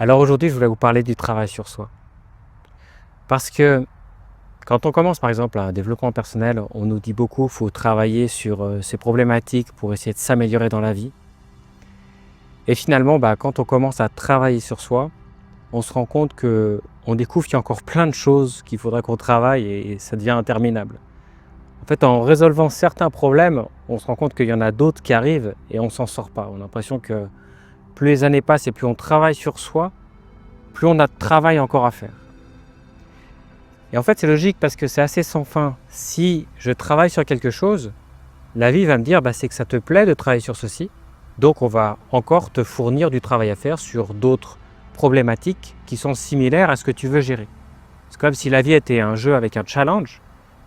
Alors aujourd'hui, je voulais vous parler du travail sur soi. Parce que quand on commence par exemple un développement personnel, on nous dit beaucoup qu'il faut travailler sur ses problématiques pour essayer de s'améliorer dans la vie. Et finalement, quand on commence à travailler sur soi, on se rend compte qu'on découvre qu'il y a encore plein de choses qu'il faudrait qu'on travaille et ça devient interminable. En fait, en résolvant certains problèmes, on se rend compte qu'il y en a d'autres qui arrivent et on ne s'en sort pas. On a l'impression que plus les années passent et plus on travaille sur soi, plus on a de travail encore à faire. Et en fait, c'est logique parce que c'est assez sans fin. Si je travaille sur quelque chose, la vie va me dire c'est que ça te plaît de travailler sur ceci. Donc, on va encore te fournir du travail à faire sur d'autres problématiques qui sont similaires à ce que tu veux gérer. C'est comme si la vie était un jeu avec un challenge.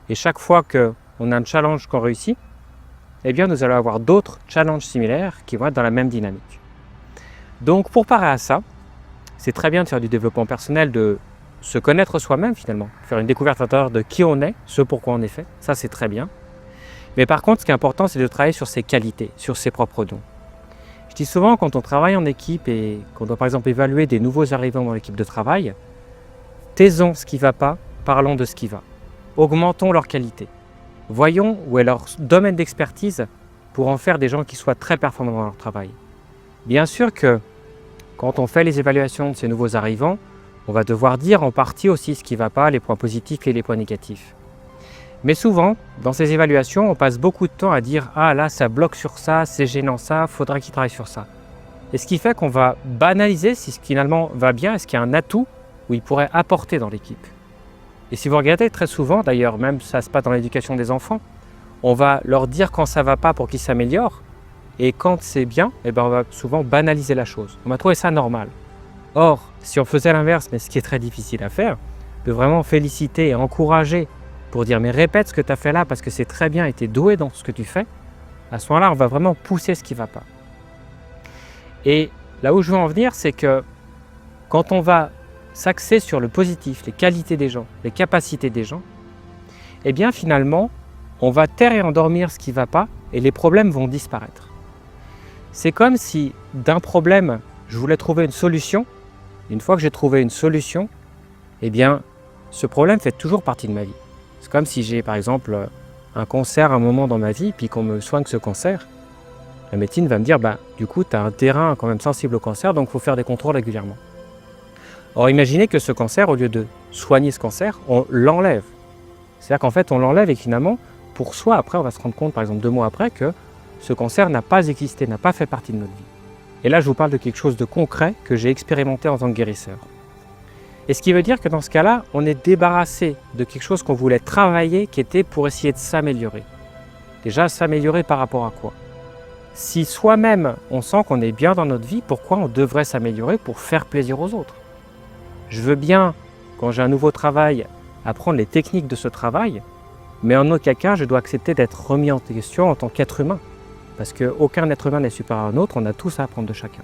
Et chaque fois qu'on a un challenge qu'on réussit, eh bien, nous allons avoir d'autres challenges similaires qui vont être dans la même dynamique. Donc, pour parer à ça, c'est très bien de faire du développement personnel, de se connaître soi-même finalement, faire une découverte intérieure de qui on est, ce pourquoi on est fait, ça c'est très bien. Mais par contre, ce qui est important, c'est de travailler sur ses qualités, sur ses propres dons. Je dis souvent, quand on travaille en équipe et qu'on doit par exemple évaluer des nouveaux arrivants dans l'équipe de travail, taisons ce qui ne va pas, parlons de ce qui va. Augmentons leurs qualités. Voyons où est leur domaine d'expertise pour en faire des gens qui soient très performants dans leur travail. Bien sûr que quand on fait les évaluations de ces nouveaux arrivants, on va devoir dire en partie aussi ce qui ne va pas, les points positifs et les points négatifs. Mais souvent, dans ces évaluations, on passe beaucoup de temps à dire « Ah là, ça bloque sur ça, c'est gênant ça, faudra qu'il travaille sur ça ». Et ce qui fait qu'on va banaliser si ce qui finalement va bien, est-ce qu'il y a un atout où il pourrait apporter dans l'équipe. Et si vous regardez très souvent, d'ailleurs même ça se passe dans l'éducation des enfants, on va leur dire quand ça ne va pas pour qu'ils s'améliorent, et quand c'est bien, on va souvent banaliser la chose. On va trouver ça normal. Or, si on faisait l'inverse, mais ce qui est très difficile à faire, de vraiment féliciter et encourager pour dire « mais répète ce que tu as fait là parce que c'est très bien et tu es doué dans ce que tu fais », à ce moment-là, on va vraiment pousser ce qui ne va pas. Et là où je veux en venir, c'est que quand on va s'axer sur le positif, les qualités des gens, les capacités des gens, eh bien finalement, on va taire et endormir ce qui ne va pas et les problèmes vont disparaître. C'est comme si d'un problème, je voulais trouver une solution. Une fois que j'ai trouvé une solution, eh bien, ce problème fait toujours partie de ma vie. C'est comme si j'ai, par exemple, un cancer à un moment dans ma vie, puis qu'on me soigne ce cancer. La médecine va me dire, du coup, tu as un terrain quand même sensible au cancer, donc il faut faire des contrôles régulièrement. Or, imaginez que ce cancer, au lieu de soigner ce cancer, on l'enlève. C'est-à-dire qu'en fait, on l'enlève et finalement, pour soi, après, on va se rendre compte, par exemple 2 mois après, que ce cancer n'a pas existé, n'a pas fait partie de notre vie. Et là, je vous parle de quelque chose de concret que j'ai expérimenté en tant que guérisseur. Et ce qui veut dire que dans ce cas-là, on est débarrassé de quelque chose qu'on voulait travailler, qui était pour essayer de s'améliorer. Déjà, s'améliorer par rapport à quoi? Si soi-même, on sent qu'on est bien dans notre vie, pourquoi on devrait s'améliorer pour faire plaisir aux autres? Je veux bien, quand j'ai un nouveau travail, apprendre les techniques de ce travail, mais en aucun cas, je dois accepter d'être remis en question en tant qu'être humain. Parce qu'aucun être humain n'est supérieur à un autre, on a tous à apprendre de chacun.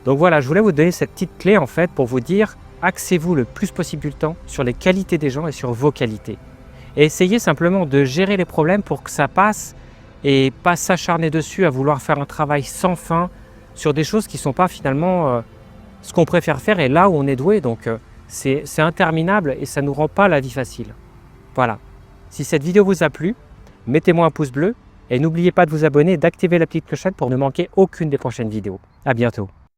Donc voilà, je voulais vous donner cette petite clé en fait pour vous dire, axez-vous le plus possible du temps sur les qualités des gens et sur vos qualités. Et essayez simplement de gérer les problèmes pour que ça passe et pas s'acharner dessus à vouloir faire un travail sans fin sur des choses qui ne sont pas finalement ce qu'on préfère faire et là où on est doué. Donc c'est interminable et ça ne nous rend pas la vie facile. Voilà. Si cette vidéo vous a plu, mettez-moi un pouce bleu. Et n'oubliez pas de vous abonner et d'activer la petite clochette pour ne manquer aucune des prochaines vidéos. À bientôt.